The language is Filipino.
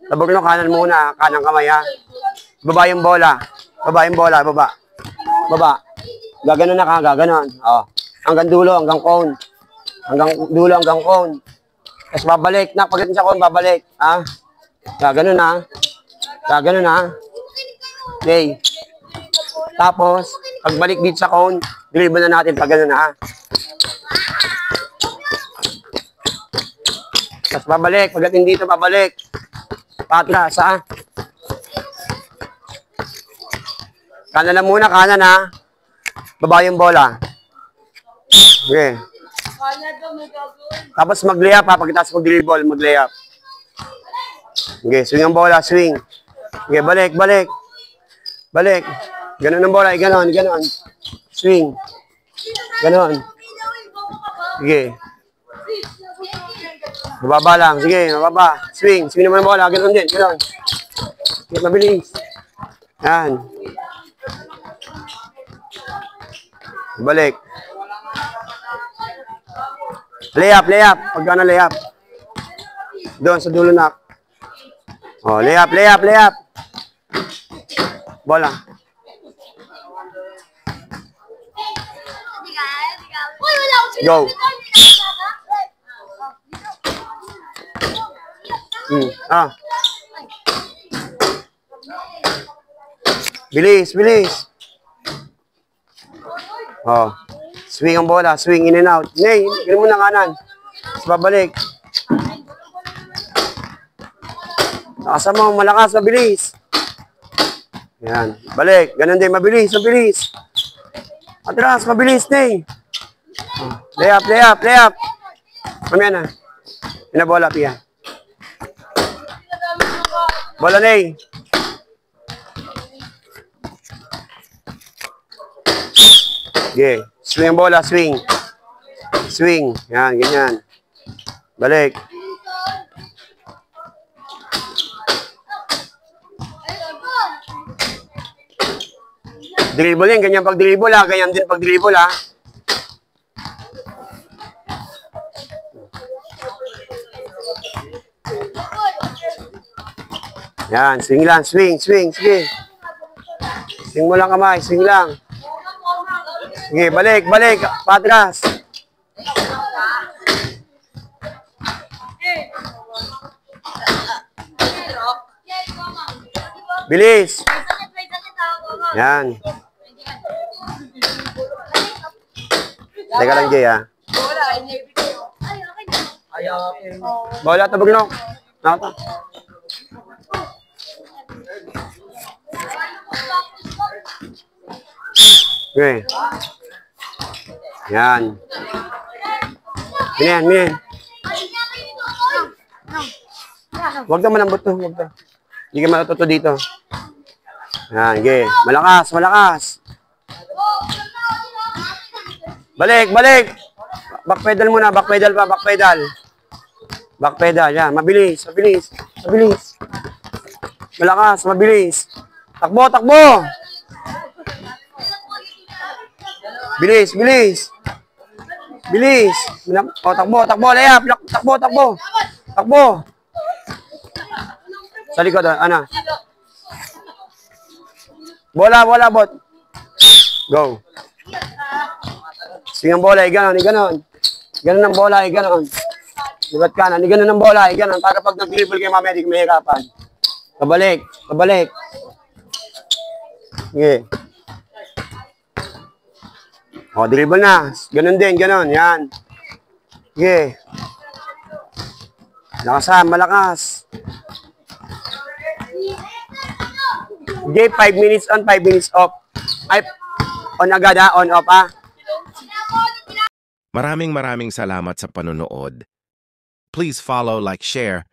Tabog no, kanan muna. Kanang kamay ha. Baba yung bola. Baba yung bola. Baba. Baba. Gaganon na ka. Gaganon. Oh. Hanggang dulo. Hanggang cone. Hanggang dulo. Hanggang cone. Tapos babalik. Pagdating sa cone, babalik. Ha? Gaganon na. Gaganon na. Okay. Tapos, pagbalik dito sa cone, dribble na natin pag gano'n na. Tapos babalik. Pagdating dito, babalik. Patras, ha? Kanan lang muna, kanan, ha? Baba yung bola. Okay. Tapos mag-layup, ha? Pagkatapos mag-dribble, mag-layup. Okay, swing ang bola, swing. Okay, balik, balik. Balik. Ganon ang bola, ganon, ganon. Swing. Ganon. Sige. Mababa lang, sige, mababa. Swing, swing naman ang bola, ganon din, ganon. Sige, mabilis. Yan. Balik. Layup, layup. Pagka na layup. Doon sa dulo na. Oh, layup, layup, layup. Bola. Go. Bilis, bilis. Oh. Swing ang bola, swing in and out. Ngay, ganoon mo na kanan. Tapos babalik. Nakasan mo, malakas, mabilis. Yan. Balik. Ganun din, mabilis, mabilis. Atras, mabilis, Nay. Layup, layup, layup. Mamaya na. Pinabola, Pia. Bola, Nay. Okay. Swing ang bola, swing. Swing. Yan, ganyan. Balik. Dribble yan, ganyan pag dribble ha. Ganyan din pag dribble ha. Yan, swing lang, swing, swing, sige. Swing mo lang kamay, swing lang. Sige, balik, balik, patras. Bilis. Yan. Teka lang, Jay, ha? Bola, tabag no. Nakata. Okay. Yan. Minin, minin. Huwag na malambot to. Huwag na. Hindi ka matututo dito. Yan, okay. Malakas, malakas. Balik, balik. Backpedal muna, backpedal pa, backpedal. Backpedal, yan. Mabilis, mabilis, mabilis. Malakas, mabilis. Takbo, takbo. Bilis, bilis. Bilis. O, takbo, takbo, layap. Takbo, takbo. Takbo. Sa likod, ano? Bola, bola, bot. Go. Swing ang bola, ganon, ganon. Ganon ang bola, ganon. Libat kanan, ganon ang bola, ganon. Para pag nag-dribble kayo mamaya, di ka mahirapan. Pabalik, pabalik. Okay. O, dribble na. Ganon din, ganon. Yan. Okay. Lakasan, malakas. Okay, 5 minutes on, 5 minutes off. Ay, on agad ha, on off ha. Maraming salamat sa panonood. Please follow, like, share,